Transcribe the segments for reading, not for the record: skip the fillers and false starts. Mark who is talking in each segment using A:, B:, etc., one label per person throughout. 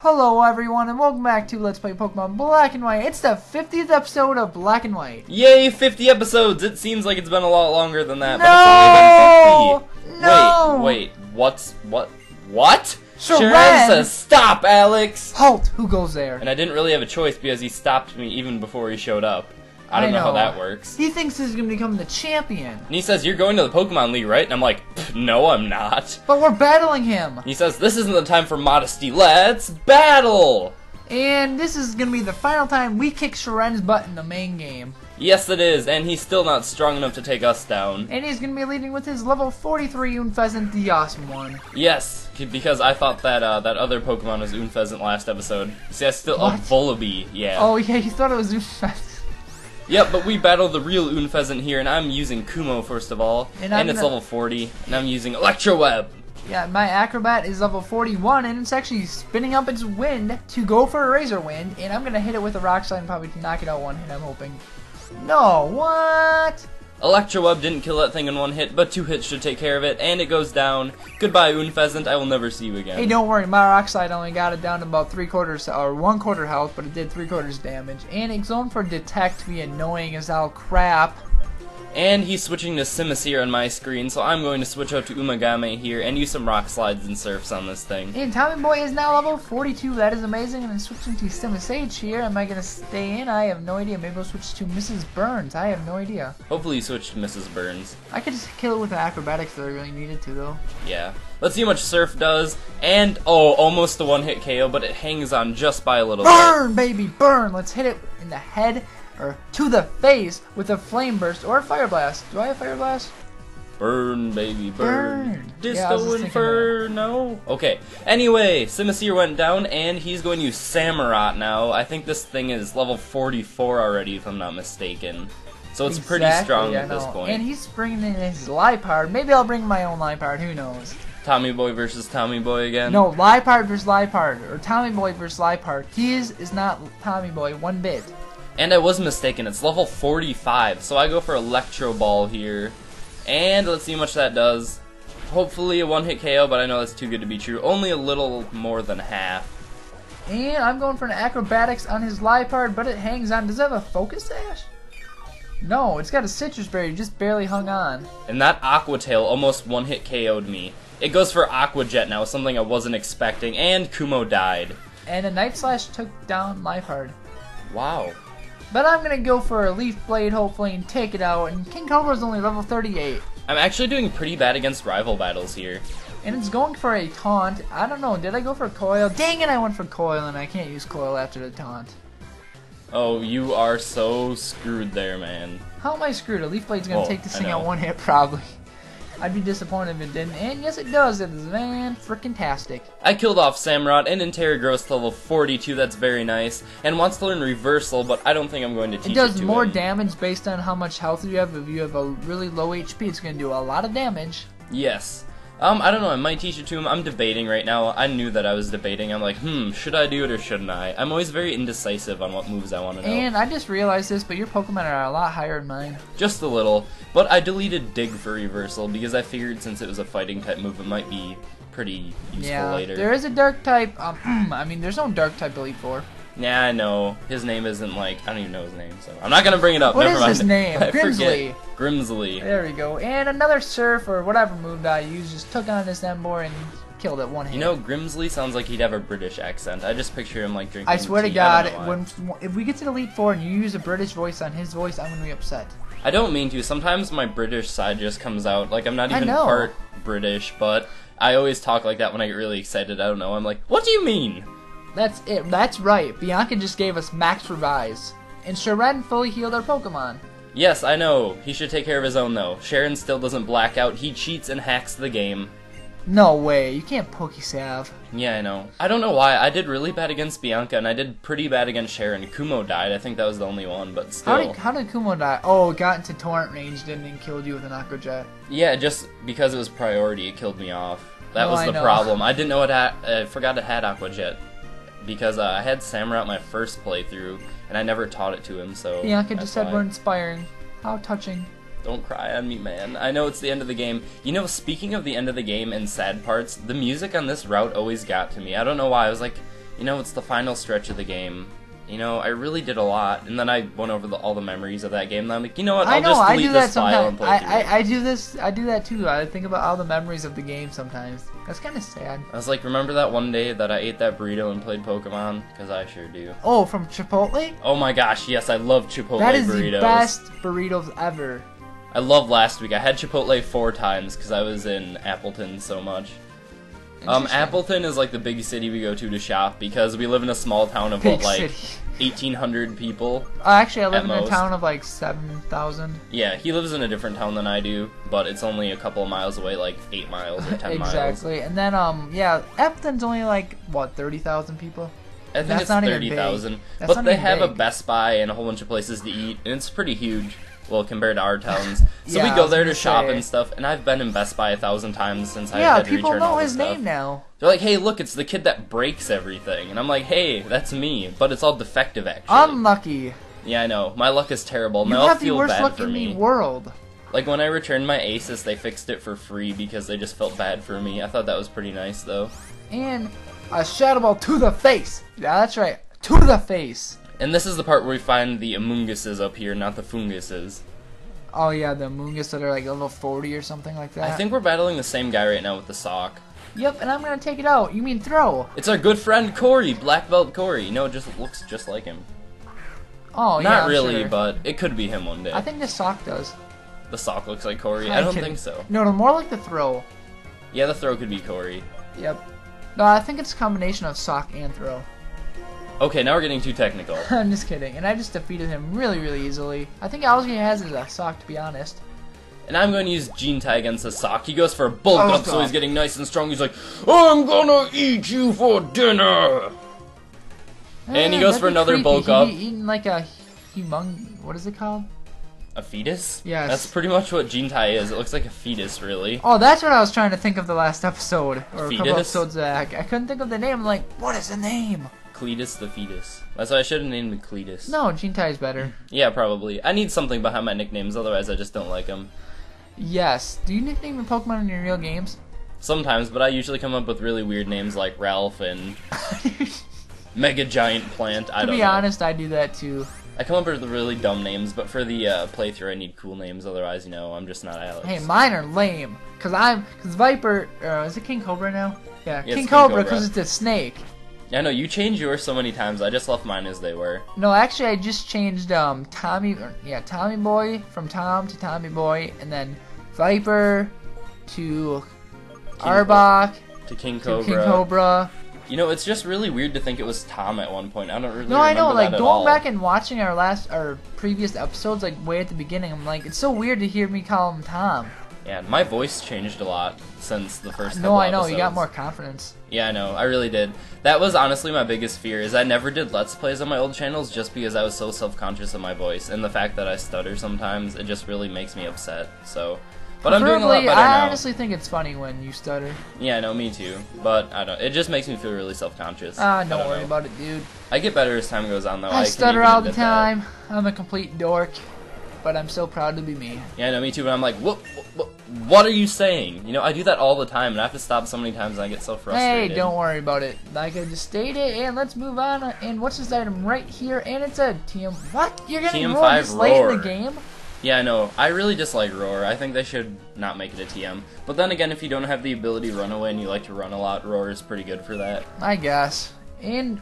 A: Hello everyone and welcome back to Let's Play Pokemon Black and White. It's the 50th episode of Black and White.
B: Yay, 50 episodes! It seems like it's been a lot longer than that,
A: No!
B: but it's only been 50.
A: No!
B: Wait, what?
A: Sharon
B: says stop, Alex!
A: Halt! Who goes there?
B: And I didn't really have a choice because he stopped me even before he showed up. I don't know how that works.
A: He thinks he's going to become the champion.
B: And he says, you're going to the Pokemon League, right? And I'm like, no, I'm not.
A: But we're battling him.
B: He says, this isn't the time for modesty, let's battle!
A: And this is going to be the final time we kick Sharen's butt in the main game.
B: Yes, it is, and he's still not strong enough to take us down.
A: And he's going to be leading with his level 43 Unpheasant, the awesome one.
B: Yes, because I thought that that other Pokemon was Unpheasant last episode. See, I still...
A: What?
B: Oh, Volibee, yeah.
A: Oh yeah, you thought it was Unpheasant.
B: Yep, but we battled the real Unpheasant here, and I'm using Kumo first of all, and it's level 40, and I'm using Electro Web.
A: Yeah, my Acrobat is level 41, and it's actually spinning up its wind to go for a Razor Wind, and I'm gonna hit it with a Rock Slide and probably knock it out one hit, I'm hoping. No, what?
B: Electro Web didn't kill that thing in one hit, but 2 hits should take care of it, and it goes down. Goodbye, Unpheasant, I will never see you again.
A: Hey, don't worry, my Rock Slide only got it down to about 3/4 or 1/4 health, but it did 3/4 damage, and it's going for Detect to be annoying as all crap.
B: And he's switching to Simisear on my screen, so I'm going to switch out to Umagame here and use some Rock Slides and Surfs on this thing.
A: And Tommy Boy is now level 42, that is amazing, and I'm switching to Simisage here. Am I going to stay in? I have no idea. Maybe I'll switch to Mrs. Burns. I have no idea.
B: Hopefully you switch to Mrs. Burns.
A: I could just kill it with acrobatics if I really needed to, though.
B: Yeah. Let's see how much Surf does, and, oh, almost a one-hit KO, but it hangs on just by a little bit.
A: Burn, baby, burn! Let's hit it in the head, or to the face, with a Flame Burst or a Fire Blast. Do I have Fire Blast?
B: Burn, baby, burn.
A: Disco
B: Inferno. Okay. Anyway, Simisear went down, and he's going to use Samurott now. I think this thing is level 44 already, if I'm not mistaken. So it's pretty strong at this point.
A: And he's bringing in his Liepard. Maybe I'll bring my own Liepard. Who knows?
B: Tommy Boy versus Tommy Boy again?
A: No, Liepard versus Liepard, or Tommy Boy versus Liepard. His is not Tommy Boy one bit.
B: And I was mistaken, it's level 45, so I go for Electro Ball here. And let's see how much that does. Hopefully a one-hit KO, but I know that's too good to be true. Only a little more than half.
A: And I'm going for an Acrobatics on his Liepard, but it hangs on. Does it have a Focus Sash? No, it's got a Citrus Berry, just barely hung on.
B: And that Aqua Tail almost one-hit KO'd me. It goes for Aqua Jet now, something I wasn't expecting, and Kumo died.
A: And a Night Slash took down Liepard.
B: Wow.
A: But I'm gonna go for a Leaf Blade, hopefully, and take it out. And King Cobra's only level 38.
B: I'm actually doing pretty bad against rival battles here.
A: And it's going for a Taunt. I don't know, did I go for Coil? Dang it, I went for Coil, and I can't use Coil after the Taunt.
B: Oh, you are so screwed there, man.
A: How am I screwed? A Leaf Blade's gonna take this thing out one hit, probably. I'd be disappointed if it didn't, and yes it does, it is fan-frickin-tastic. I
B: killed off Samurott and Intergross to level 42, that's very nice, and wants to learn Reversal, but I don't think I'm going to teach it to him.
A: It does more damage based on how much health you have. If you have a really low HP, it's going to do a lot of damage.
B: Yes. I don't know, I might teach it to him. I'm debating right now. I knew that I was debating. I'm like, should I do it or shouldn't I? I'm always very indecisive on what moves I want to know.
A: And I just realized this, but your Pokemon are a lot higher than mine.
B: Just a little. But I deleted Dig for Reversal because I figured since it was a fighting type move, it might be pretty useful later.
A: There is a Dark type. I mean, there's no Dark type Elite Four.
B: Yeah, I know. His name isn't like, I don't even know his name, so I'm not going to bring it up.
A: What
B: Never
A: is
B: mind.
A: his name? Grimsley.
B: Grimsley.
A: There we go. And another Surf or whatever move that I used just took on this Emboar and killed it one hit.
B: You know, Grimsley sounds like he'd have a British accent. I just picture him like drinking
A: I swear
B: tea.
A: to God, if we get to the Elite Four and you use a British voice on his voice, I'm going to be upset.
B: I don't mean to. Sometimes my British side just comes out. Like, I'm not even part British, but I always talk like that when I get really excited. I don't know. I'm like, what do you mean?
A: That's it. That's right. Bianca just gave us Max Revise. And Sharon fully healed our Pokemon.
B: Yes, I know. He should take care of his own, though. Sharon still doesn't black out. He cheats and hacks the game.
A: No way. You can't Pokesalve.
B: Yeah, I know. I don't know why. I did really bad against Bianca, and I did pretty bad against Sharon. Kumo died. I think that was the only one, but still.
A: How did Kumo die? Oh, it got into Torrent range, didn't it, and killed you with an Aqua Jet.
B: Yeah, just because it was priority, it killed me off. That was the problem. I didn't know it had... I forgot it had Aqua Jet. Because I had Samurott my first playthrough, and I never taught it to him, so...
A: Bianca just said we're inspiring. How touching.
B: Don't cry on me, man. I know it's the end of the game. You know, speaking of the end of the game and sad parts, the music on this route always got to me. I don't know why. I was like, You know, it's the final stretch of the game. You know, I really did a lot, and then I went over all the memories of that game, and I'm like, you know what, I'll just delete this file and play through it.
A: I do that too. I think about all the memories of the game sometimes. That's kind of sad.
B: I was like, remember that one day that I ate that burrito and played Pokemon? Because I sure do.
A: Oh, from Chipotle?
B: Oh my gosh, yes, I love Chipotle burritos.
A: That is the best burritos ever.
B: I love last week. I had Chipotle 4 times because I was in Appleton so much. Appleton is like the big city we go to shop because we live in a small town of what, like 1,800 people.
A: Actually, I live in a town of like 7,000.
B: Yeah, he lives in a different town than I do, but it's only a couple of miles away, like 8 miles or 10 miles.
A: Exactly, and then yeah, Appleton's only like what, 30,000 people.
B: I think it's 30,000, but they have a Best Buy and a whole bunch of places to eat, and it's pretty huge. Well, compared to our towns. So
A: yeah,
B: we go there to shop and stuff, and I've been in Best Buy 1,000 times since I had to return all this stuff. Yeah, people know his name now. They're like, hey, look, it's the kid that breaks everything. And I'm like, hey, that's me. But it's all defective, actually.
A: Unlucky.
B: Yeah, I know. My luck is terrible.
A: You have the worst luck in the world.
B: Like, when I returned my Asus, they fixed it for free because they just felt bad for me. I thought that was pretty nice, though.
A: And a Shadow Ball to the face. Yeah, that's right. To the face.
B: And this is the part where we find the Amoonguses up here, not the Funguses.
A: Oh yeah, the Amoongus that are like level 40 or something like that.
B: I think we're battling the same guy right now with the sock.
A: Yep, and I'm gonna take it out. You mean throw?
B: It's our good friend Corey, Black Belt Corey. No, it just looks just like him.
A: Oh yeah,
B: not really,
A: sure.
B: But it could be him one day.
A: I think the sock does.
B: The sock looks like Corey. I don't think so.
A: No, more like the throw.
B: Yeah, the throw could be Corey.
A: Yep. No, I think it's a combination of sock and throw.
B: Okay, now we're getting too technical.
A: I'm just kidding. And I just defeated him really, really easily. I think all he has is a sock, to be honest.
B: And I'm going to use Gentai against the sock. He goes for a bulk up, so he's getting nice and strong. He's like, I'm gonna eat you for dinner! And he goes for another bulk up.
A: Eating like a what is it called?
B: A fetus?
A: Yes.
B: That's pretty much what Gentai is. It looks like a fetus, really.
A: Oh, that's what I was trying to think of the last episode. Or
B: fetus?
A: A couple episodes back. I couldn't think of the name. I'm like, what is the name?
B: Cletus the fetus. That's why I should have named it Cletus.
A: No, Gentai is better.
B: Yeah, probably. I need something behind my nicknames, otherwise I just don't like them.
A: Yes. Do you nickname your Pokemon in your real games?
B: Sometimes, but I usually come up with really weird names like Ralph and Mega Giant Plant. I don't know.
A: To be honest, I do that too.
B: I come up with really dumb names, but for the playthrough I need cool names, otherwise, you know, I'm just not Alex.
A: Hey, mine are lame. Cause Viper, is it King Cobra now? Yeah, King Cobra, because it's a snake.
B: Yeah, no, you changed yours so many times. I just left mine as they were.
A: No, actually, I just changed Tommy Boy from Tom to Tommy Boy, and then Viper to Arbok
B: to King Cobra.
A: King Cobra.
B: You know, it's just really weird to think it was Tom at one point. I don't really
A: remember
B: that at all.
A: No, I know, like, going back and watching our previous episodes, like, way at the beginning, I'm like, it's so weird to hear me call him Tom.
B: Yeah, my voice changed a lot since the first couple
A: No, I know,
B: episodes.
A: You got more confidence.
B: Yeah, I know, I really did. That was honestly my biggest fear, is I never did Let's Plays on my old channels just because I was so self-conscious of my voice, and the fact that I stutter sometimes, it just really makes me upset, so... But I'm doing a lot better now.
A: I honestly think it's funny when you stutter.
B: Yeah, no, me too. But I don't. It just makes me feel really self-conscious.
A: Don't worry about it, dude.
B: I get better as time goes on, though.
A: I stutter all the time. I'm a complete dork, but I'm so proud to be me.
B: Yeah, no, me too. But I'm like, what are you saying? You know, I do that all the time, and I have to stop so many times, and I get so frustrated.
A: Hey, don't worry about it. Like I just stated, and let's move on. And what's this item right here? And it's a TM. What? You're getting roar this late in the game?
B: Yeah, no, I really dislike Roar. I think they should not make it a TM. But then again, if you don't have the ability to run away and you like to run a lot, Roar is pretty good for that.
A: I guess.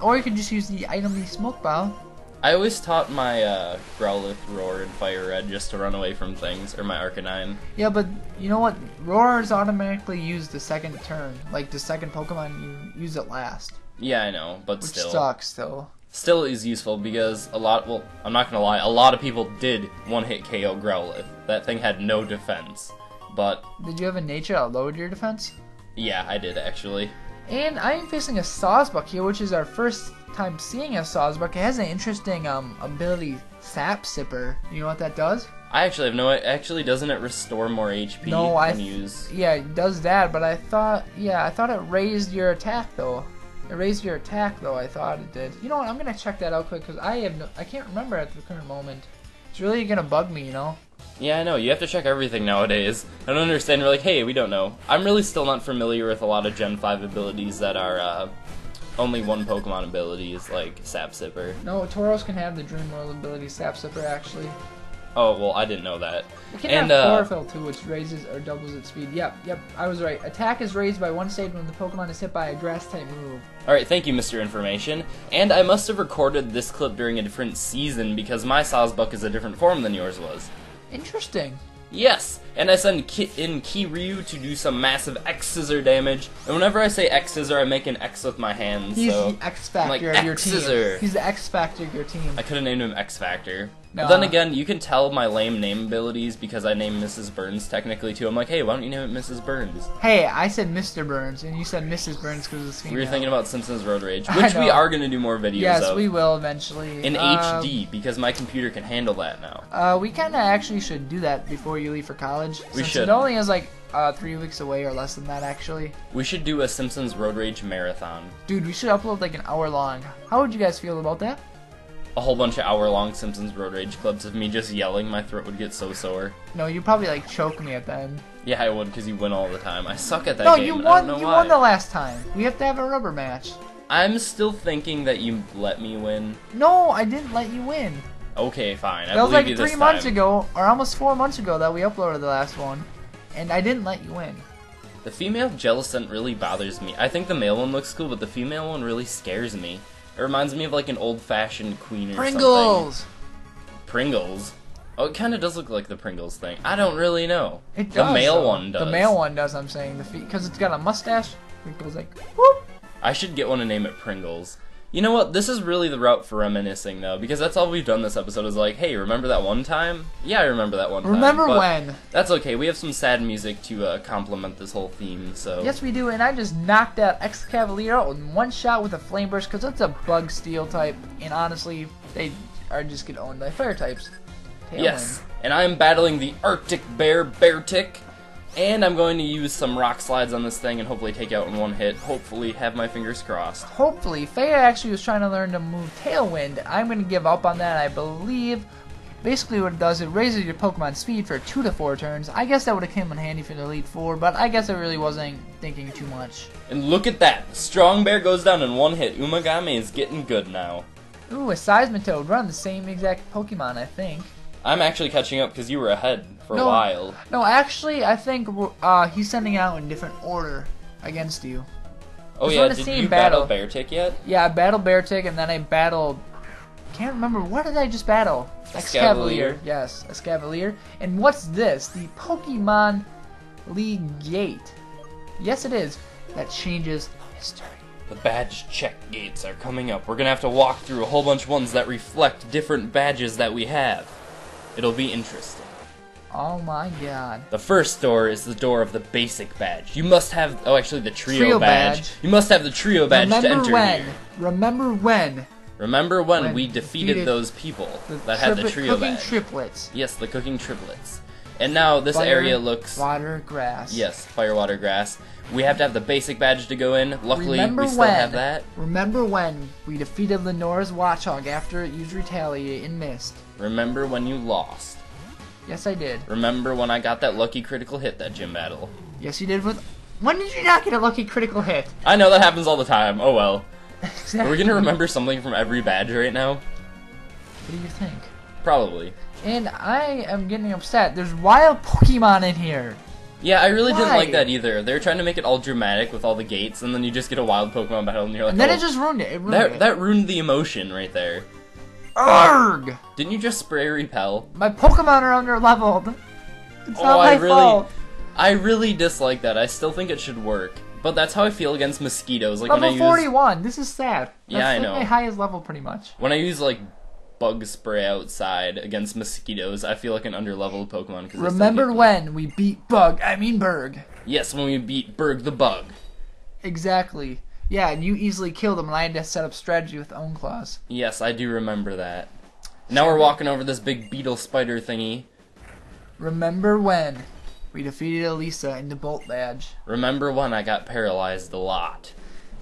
A: Or you could just use the item, the Smoke Bow.
B: I always taught my Growlithe Roar and Fire Red just to run away from things, or my Arcanine.
A: Yeah, but you know what? Roar is automatically used the second turn. Like, the second Pokemon, you use it last.
B: Yeah, I know, but
A: Which
B: still.
A: Which sucks, though.
B: Still is useful because I'm not gonna lie, a lot of people did one-hit KO Growlithe. That thing had no defense, but...
A: Did you have a nature that lowered your defense?
B: Yeah, I did, actually.
A: And I am facing a Sawsbuck here, which is our first time seeing a Sawsbuck. It has an interesting ability, Sap Sipper. You know what that does?
B: I actually have no... Actually, doesn't it restore more HP when used?
A: Yeah, it does that, but I thought it raised your attack, though. It raised your attack, though, I thought it did. You know what, I'm gonna check that out quick, because I can't remember at the current moment. It's really gonna bug me, you know?
B: Yeah, I know, you have to check everything nowadays. I don't understand, you're like, hey, we don't know. I'm really still not familiar with a lot of Gen 5 abilities that are only one Pokemon ability is like Sap Sipper.
A: No, Tauros can have the Dream World ability, Sap Sipper, actually.
B: Oh, well, I didn't know that.
A: It can have Chlorophyll too, which raises or doubles its speed. Yep, I was right. Attack is raised by 1 stage when the Pokemon is hit by a grass-type move.
B: Alright, thank you, Mr. Information. And I must have recorded this clip during a different season because my Sawsbuck is a different form than yours was.
A: Interesting.
B: Yes, and I send in Kiryu to do some massive X-Scissor damage, and whenever I say X-Scissor, I make an X with my hands,
A: He's
B: so...
A: the X-Factor
B: like,
A: of your team.
B: X-Scissor.
A: He's the X-Factor of your team.
B: I could have named him X-Factor.
A: No.
B: But then again, you can tell my lame name abilities because I named Mrs. Burns technically too. I'm like, hey, why don't you name it Mrs. Burns?
A: Hey, I said Mr. Burns, and you said Mrs. Burns because it's female.
B: We were thinking about Simpsons Road Rage, which we are going to do more videos
A: yes,
B: of.
A: we will eventually.
B: In HD, because my computer can handle that now.
A: We kind of actually should do that before you leave for college.
B: We
A: since
B: should.
A: It only is like 3 weeks away or less than that, actually.
B: We should do a Simpsons Road Rage marathon.
A: Dude, we should upload like an hour long. How would you guys feel about that?
B: A whole bunch of hour-long Simpsons Road Rage clips of me just yelling. My throat would get so sore.
A: No, you'd probably like choke me at the end.
B: Yeah, I would, because you win all the time. I suck at that
A: No,
B: game.
A: you
B: and
A: won.
B: I don't know
A: You
B: why.
A: won the last time. We have to have a rubber match.
B: I'm still thinking that you let me win.
A: No, I didn't let you win.
B: Okay, fine. I
A: That was
B: believe
A: like
B: you this
A: 3 months
B: time.
A: ago, or almost 4 months ago that we uploaded the last one, and I didn't let you win.
B: The female Jellicent really bothers me. I think the male one looks cool, but the female one really scares me. It reminds me of like an old-fashioned queen or
A: Pringles!
B: something. Pringles? Oh, it kind of does look like the Pringles thing. I don't really know.
A: It does.
B: The male
A: though.
B: one does.
A: The male one does, I'm saying. Because it's got a mustache, it goes like, whoop!
B: I should get one and name it Pringles. You know what? This is really the route for reminiscing, though, because that's all we've done this episode is like, hey, remember that one time? Yeah, I remember that one time.
A: Remember
B: but
A: when?
B: That's okay. We have some sad music to complement this whole theme, so...
A: Yes, we do, and I just knocked that Excavalier out in one shot with a Flame Burst, because it's a bug steel type, and honestly, they are just get owned by fire types. Tailwind.
B: Yes, and I'm battling the Arctic Beartic, and I'm going to use some rock slides on this thing and hopefully take out in one hit. Hopefully, have my fingers crossed.
A: Hopefully. Faya actually was trying to learn to move Tailwind. I'm going to give up on that, I believe. Basically what it does, it raises your Pokemon speed for 2 to 4 turns. I guess that would have come in handy for the Elite Four, but I guess I really wasn't thinking too much.
B: And look at that! Strong Bear goes down in one hit. Umagame is getting good now.
A: Ooh, a Seismitoad. We're on the same exact Pokemon, I think.
B: I'm actually catching up because you were ahead for a while.
A: No, actually, I think he's sending out in different order against you.
B: Oh yeah, did you battle Beartic yet?
A: Yeah, I battled Beartic, and then I battled... Can't remember, what did I just battle?
B: Escavalier.
A: Yes, Escavalier. And what's this? The Pokemon League Gate. Yes, it is. That changes history.
B: The badge check gates are coming up. We're gonna have to walk through a whole bunch of ones that reflect different badges that we have. It'll be interesting.
A: Oh my god.
B: The first door is the door of the basic badge. You must have... Oh, actually, the trio badge. You must have the trio badge to enter here.
A: Remember when?
B: Remember when we defeated those people that had the trio badge.
A: Cooking triplets.
B: Yes, the cooking triplets. And now this area looks...
A: Water, grass.
B: Yes, fire, water, grass. We have to have the basic badge to go in. Luckily, we still have that.
A: Remember when we defeated Lenore's Watchog after it used Retaliate and missed?
B: Remember when you lost.
A: Yes, I did.
B: Remember when I got that lucky critical hit that gym battle.
A: Yes, you did with... When did you not get a lucky critical hit?
B: I know, that happens all the time. Oh well.
A: Exactly.
B: Are we gonna remember something from every badge right now?
A: What do you think?
B: Probably.
A: And I am getting upset. There's wild Pokemon in here.
B: Yeah, I really didn't
A: Why?
B: like that either. They were trying to make it all dramatic with all the gates, and then you just get a wild Pokemon battle, and you're like,
A: And then
B: oh,
A: it just ruined it. It ruined it.
B: that ruined the emotion right there.
A: Arrgh!
B: Didn't you just spray repel?
A: My Pokemon are under leveled. It's
B: Oh,
A: not my fault.
B: I really dislike that. I still think it should work. But that's how I feel against mosquitoes. Like
A: Level
B: when I use
A: 41. This is sad.
B: Yeah,
A: That's
B: I
A: like
B: know.
A: my highest level, pretty much.
B: when I use like bug spray outside against mosquitoes, I feel like an underleveled Pokemon.
A: Remember when we beat Berg?
B: Yes, when we beat Berg the Bug.
A: Exactly. Yeah, and you easily killed him, and I had to set up strategy with Own Claws.
B: Yes, I do remember that. Now we're walking over this big beetle spider thingy.
A: Remember when we defeated Elisa in the Bolt Badge,
B: Remember when I got paralyzed a lot.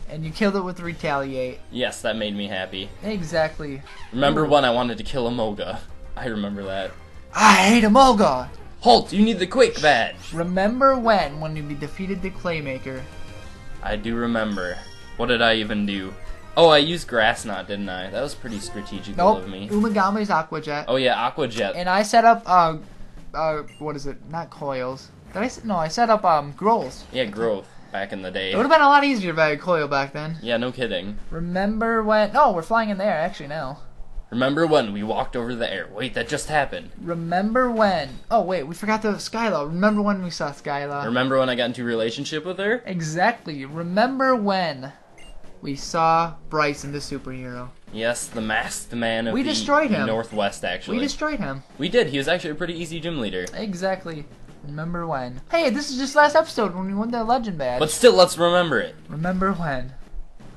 A: and you killed it with Retaliate.
B: Yes, that made me happy.
A: Exactly.
B: Remember when I wanted to kill Amoga. I remember that.
A: I hate Emolga!
B: Halt! You need the Quake Badge!
A: Remember when we defeated the Claymaker.
B: I do remember. What did I even do? Oh, I used Grass Knot, didn't I? That was pretty strategical of me.
A: Umagame's Aqua Jet.
B: Oh yeah, Aqua Jet.
A: And I set up, what is it? Not coils. Did I? No, I set up, growls.
B: Yeah, growth back in the day.
A: It would have been a lot easier if I had coil back then.
B: Yeah, no kidding.
A: Remember when? No, we're flying in the air actually now.
B: Remember when we walked over the air? Wait, that just happened.
A: Remember when? Oh wait, we forgot the Skyla. Remember when we saw Skyla?
B: Remember when I got into a relationship with her?
A: Exactly. Remember when we saw Bryce in the superhero?
B: Yes, the masked man of
A: We destroyed him.
B: Northwest, actually.
A: We destroyed him.
B: We did. He was actually a pretty easy gym leader.
A: Exactly. Remember when? Hey, this is just last episode when we won the legend badge.
B: But still, let's remember it.
A: Remember when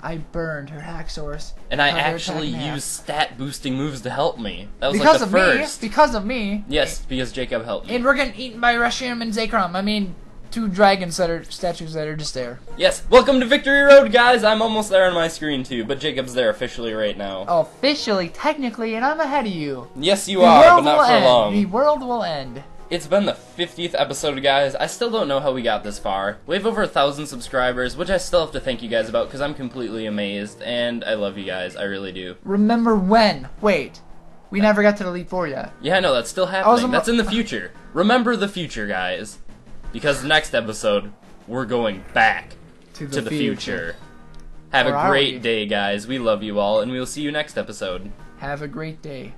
A: I burned her hack source.
B: And I actually used stat boosting moves to help me. That was
A: because
B: like the
A: of
B: first.
A: me. Because of me.
B: Yes, because Jacob helped me.
A: And we're getting eaten by Reshiram and Zekrom. I mean, two dragons that are statues that are just there.
B: Yes, welcome to Victory Road, guys. I'm almost there on my screen too, but Jacob's there officially right now.
A: Officially, technically, and I'm ahead of you.
B: Yes, you are, but not for long.
A: The world will end.
B: It's been the 50th episode, guys. I still don't know how we got this far. We have over 1,000 subscribers, which I still have to thank you guys about because I'm completely amazed, and I love you guys. I really do.
A: Remember when? Wait, we never got to the Elite Four yet.
B: Yeah, no, that's still happening. That's in the future. Remember the future, guys. Because next episode, we're going back to the future. Have a great day, guys. We love you all, and we'll see you next episode.
A: Have a great day.